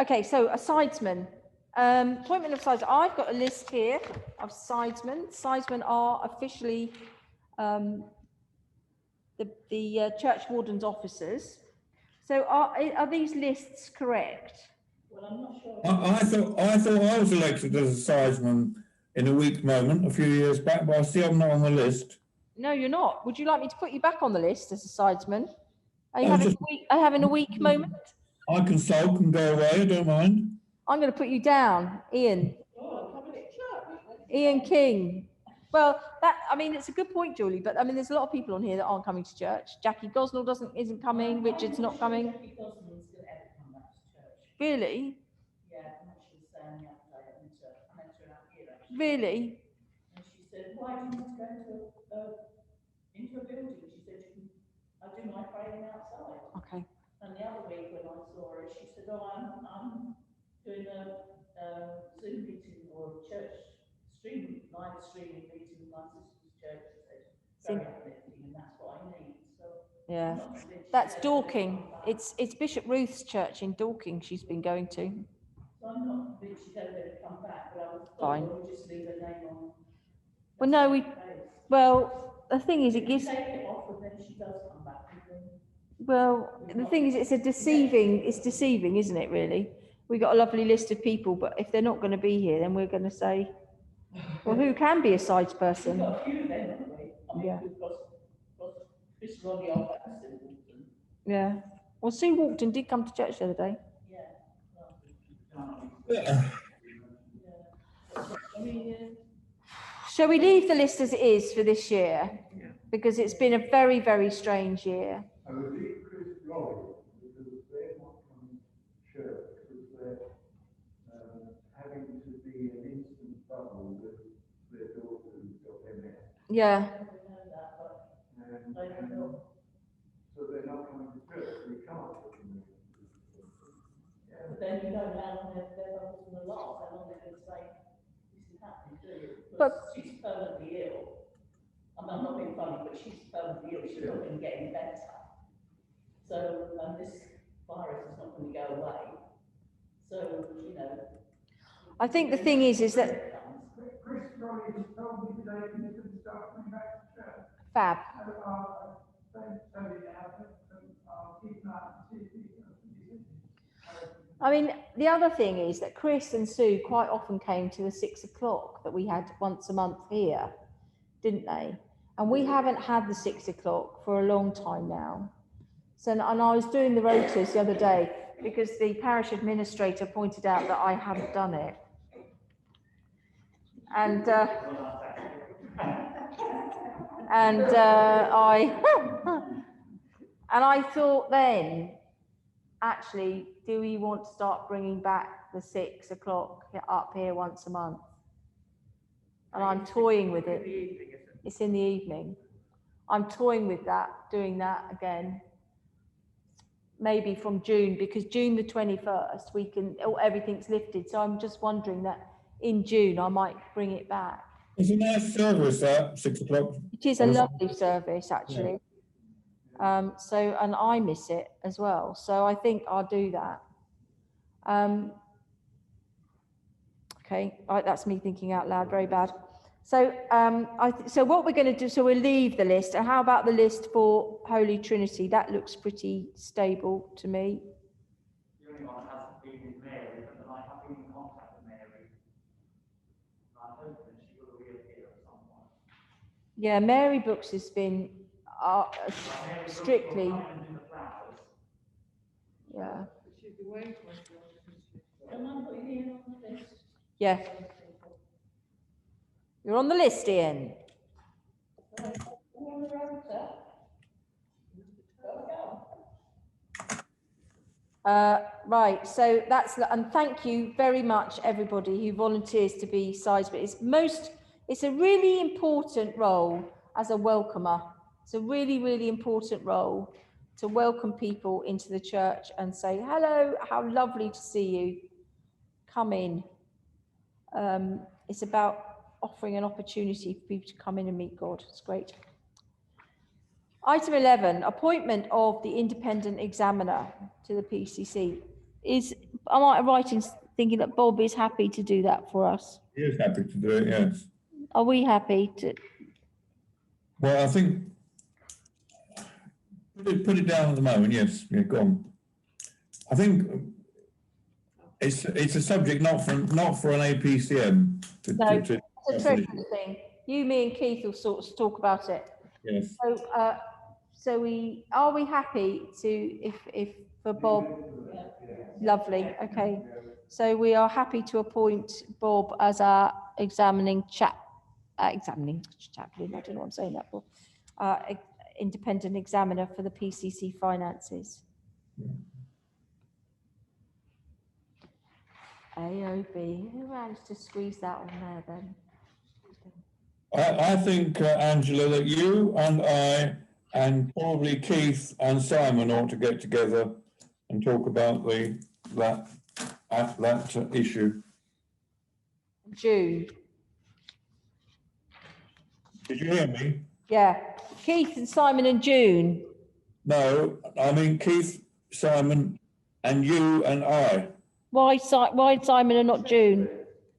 Okay, so a sidesman. Appointment of sidesmen. I've got a list here of sidesmen. Sidesmen are officially the church warden's officers. So are these lists correct? Well, I'm not sure. I thought I was elected as a sidesman in a weak moment a few years back, but I see I'm not on the list. No, you're not. Would you like me to put you back on the list as a sidesman? Are you having a weak moment? I can sulk and go away, I don't mind. I'm going to put you down, Ian. Ian King. Well, I mean, it's a good point, Julie, but I mean, there's a lot of people on here that aren't coming to church. Jackie Gosnell isn't coming, Richard's not coming. Jackie Gosnell's going to ever come back to church. Really? Yeah, and what she was saying the other day, I met her out here actually. Really? And she said, why do you want to go to a into a building. She said, I do my praying outside. Okay. And the other week when I saw her, she said, oh, I'm doing a Zoom meeting or live streaming meeting with my sister's church. She said, very uplifting, and that's what I need. So Yeah, I'm not convinced that's she's ever Dorking. gonna come back. It's Bishop Ruth's church in Dorking she's been going to. So I'm not convinced she's ever going to come back, but I was Fine. thought we'll just leave her name on. Well, no, well, the thing is, it If you gives, take it off, and then she does come back. And then well, the thing is, it's deceiving, isn't it, really? We got a lovely list of people, but if they're not going to be here, then we're going to say, well, who can be a sides we've person? got a few of them, haven't we? I mean, Yeah. we've got Chris Roddy off at Silverton. Yeah. Well, Sue Walkden did come to church the other day. Yeah. Yeah. I mean, Shall we leave the list as it is for this year? Because it's been a very, very strange year. I would leave Chris Rolling because they're not coming to church, because they're having to be an instant bubble with their daughter who's got MS. Yeah. And so they're not coming to church, we can't put them in. but then you don't know how long they're going to last, how long they're going to say, this is happening to you. But- Because she's permanently ill. I mean, I'm not being funny, but she's permanently ill, she's not going to get any better. So, this virus is not going to go away. So, you know. I think the thing is that Chris Rolling told me today he couldn't start coming back to church. fab. I mean, the other thing is that Chris and Sue quite often came to the 6 o'clock that we had once a month here, didn't they? And we haven't had the 6 o'clock for a long time now. So, and I was doing the rotas the other day because the parish administrator pointed out that I hadn't done it. And I thought then, actually, do we want to start bringing back the 6 o'clock up here once a month? And I'm toying with it. It's in the evening. I'm toying with that, doing that again. Maybe from June, because June the 21st, we can, everything's lifted. So I'm just wondering that in June, I might bring it back. It's a nice service at 6 o'clock. It is a lovely service, actually. So, and I miss it as well. So I think I'll do that. Okay, right, that's me thinking out loud, very bad. So, so what we're going to do, so we'll leave the list. And how about the list for Holy Trinity? That looks pretty stable to me. The only one that hasn't been is Mary, but I have been in contact with Mary. I'm hoping that she will reappear at some point. Yeah, Mary Brooks has been strictly. Yeah. She's away for a while, Am I putting Ian on the list? Yeah. You're on the list, Ian. On the rota. Right, so that's, and thank you very much, everybody who volunteers to be sidesman. It's a really important role as a welcomer. It's a really, really important role to welcome people into the church and say, hello, how lovely to see you. Come in. It's about offering an opportunity for people to come in and meet God. It's great. Item 11, appointment of the independent examiner to the PCC. Am I right in thinking that Bob is happy to do that for us? He is happy to do it, yes. Are we happy to? Well, I think, put it down at the moment, yes, yeah, go on. I think it's a subject not for an APCM. No, it's a treasury thing. You, me and Keith will sort of talk about it. Yes. So are we happy to, if for Bob? Lovely, okay. So we are happy to appoint Bob as our independent examiner for the PCC finances. AOB, who managed to squeeze that on there then? I think, Angela, that you and I and probably Keith and Simon ought to get together and talk about that issue. June. Did you hear me? Yeah. Keith and Simon and June. No, I mean Keith, Simon, and you and I. Why Simon and not June?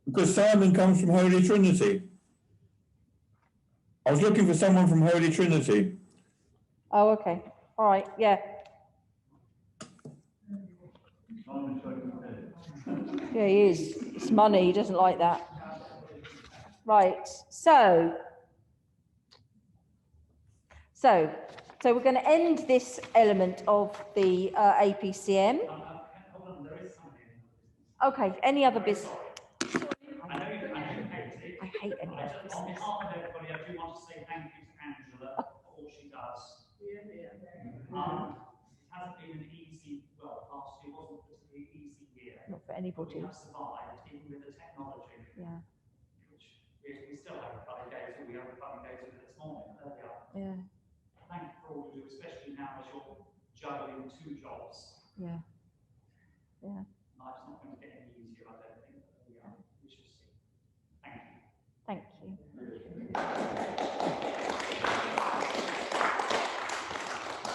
Because Simon comes from Holy Trinity. I was looking for someone from Holy Trinity. Oh, okay. All right. Yeah. Yeah, he is. It's money. He doesn't like that. Right. So we're going to end this element of the APCM. Hold on, there is something. Okay. Any other business? I know you hate it. I hate any other On business. behalf of everybody, I do want to say thank you to Angela for all she does. It hasn't been an easy, well, last year wasn't a particularly easy year. Not for But anybody. we have survived, even with the technology. Yeah. Which we still have a funny days, we have a funny days with it this morning. There we are. Yeah. Thank you for all you do, especially now as you're juggling 2 jobs. Yeah. Yeah. Life's not going to get any easier, I don't think. But there we are. We shall see. Thank you. Thank you.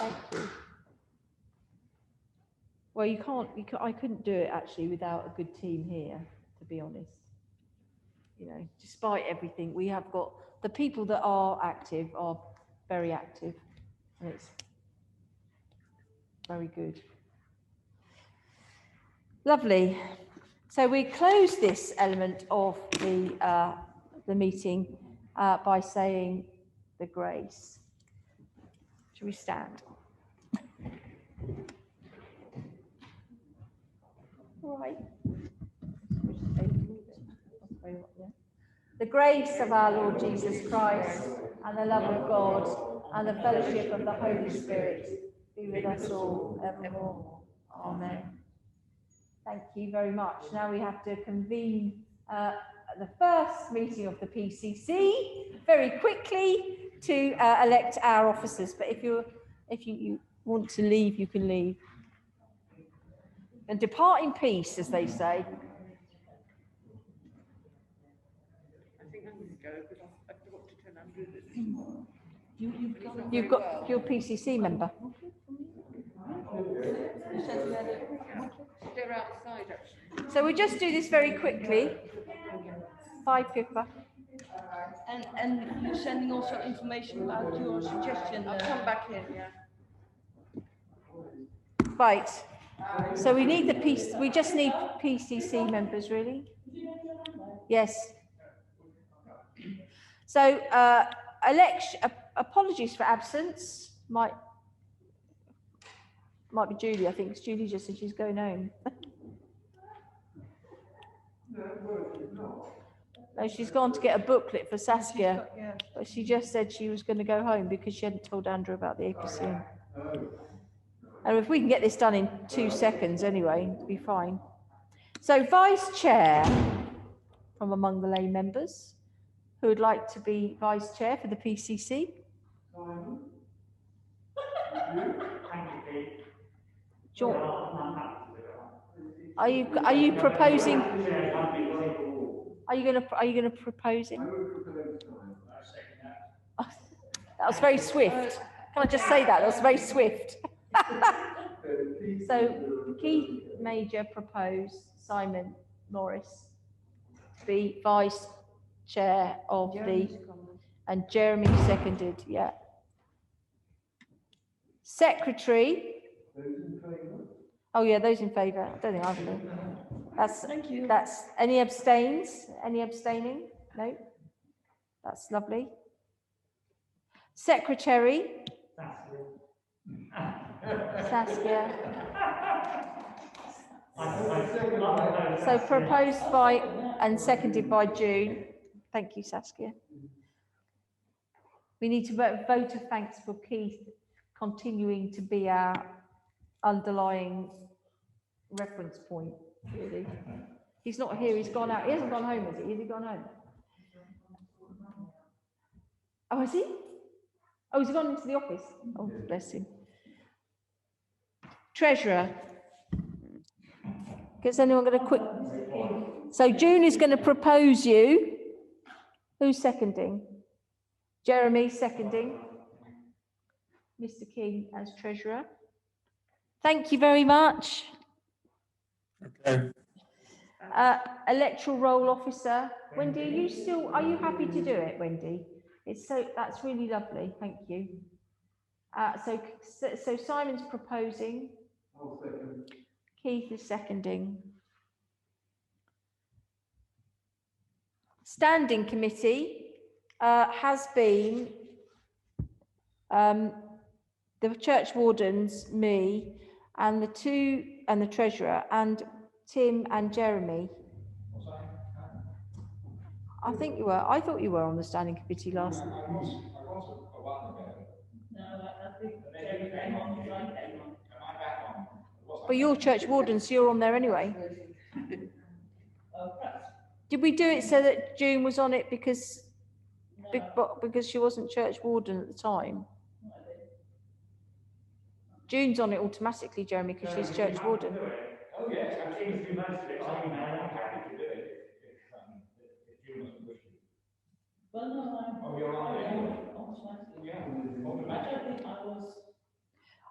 Thank you. Well, I couldn't do it actually without a good team here, to be honest. You know, despite everything, we have got the people that are active are very active, and it's very good. Lovely. So we close this element of the meeting by saying the grace. Shall we stand? All right. The grace of our Lord Jesus Christ and the love of God and the fellowship of the Holy Spirit be with us all evermore. Amen. Thank you very much. Now we have to convene the first meeting of the PCC very quickly to elect our officers. But if you want to leave, you can leave. And depart in peace, as they say. I think I'm going to go because I've got to turn Andrew this. You've got your PCC member. They're outside actually. So we just do this very quickly. Bye, Pippa. And you're sending also information about your suggestion. I'll come back in, yeah. Right. So we need we just need PCC members, really. Yes. So apologies for absence. Might be Julie. I think Julie just said she's going home. No, she's gone to get a booklet for Saskia, but she just said she was going to go home because she hadn't told Andrew about the APCM. And if we can get this done in 2 seconds anyway, it'll be fine. So vice chair from among the lay members, who would like to be vice chair for the PCC? John, are you proposing? Are you going to propose him? That was very swift. Can I just say that? That was very swift. So Keith Major proposed Simon Morris to be vice chair of and Jeremy seconded, yeah. Secretary. Oh yeah, those in favour. I don't think I've done. Thank you. That's any abstains? Any abstaining? No. That's lovely. Secretary. Saskia. So proposed by and seconded by June. Thank you, Saskia. We need to vote of thanks for Keith continuing to be our underlying reference point, really. He's not here, he's gone out. He hasn't gone home, has he? Has he gone home? Oh, has he? Oh, he's gone into the office. Oh, bless him. Treasurer. Is anyone going to quick? So June is going to propose you. Who's seconding? Jeremy seconding. Mr. King as treasurer. Thank you very much. Okay. Electoral roll officer. Wendy, are you happy to do it, Wendy? That's really lovely. Thank you. So Simon's proposing. I'll second. Keith is seconding. Standing committee has been the church wardens, me, and the treasurer, and Tim and Jeremy. I think you were. I thought you were on the standing committee last. I was a while ago. No, I think Jerry came on, I came on. Am I back on? But you're church warden, so you're on there anyway. Oh, perhaps. Did we do it so that June was on it because No, because she wasn't church warden at the time? no, I didn't. June's on it automatically, Jeremy, because she's church warden. Oh, yes, I've seen a few months of it, so I'm happy to do it if you must wish to. Well, no, Oh, you're on it anyway. automatically. Yeah. I don't think I was.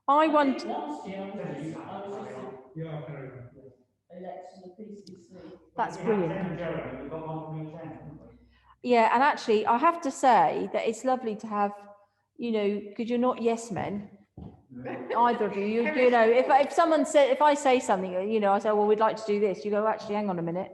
I think want. last year I was just Yeah, carry on. elected to the PCC. That's brilliant. We've got one from each end, haven't we? Yeah, and actually, I have to say that it's lovely to have, because you're not yes men. Either of you, if someone said, if I say something, I say, well, we'd like to do this, you go, actually, hang on a minute,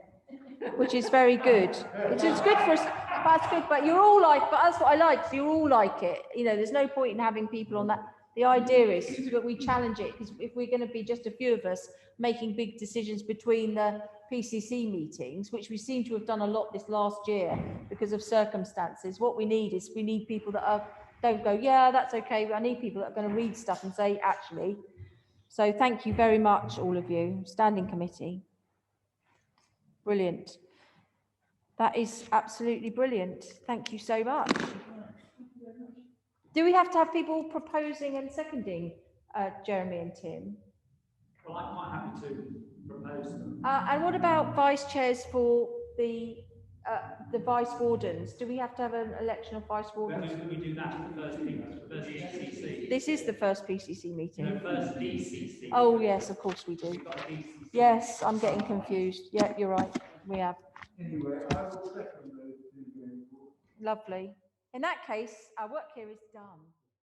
which is very good. It's good for us, that's good, but you're all but that's what I like, so you're all like it. There's no point in having people on that. The idea is that we challenge it, because if we're going to be just a few of us making big decisions between the PCC meetings, which we seem to have done a lot this last year because of circumstances, what we need people that don't go, yeah, that's okay. I need people that are going to read stuff and say, actually. So thank you very much, all of you. Standing committee. Brilliant. That is absolutely brilliant. Thank you so much. Do we have to have people proposing and seconding, Jeremy and Tim? Well, I'm quite happy to propose them. And what about vice chairs for the vice wardens? Do we have to have an election of vice wardens? We do that at the first PCC. This is the first PCC meeting. No, first DCC. Oh, yes, of course we do. We've got a DCC. Yes, I'm getting confused. Yeah, you're right. We have. Anyway, I will second those two going forward. Lovely. In that case, our work here is done.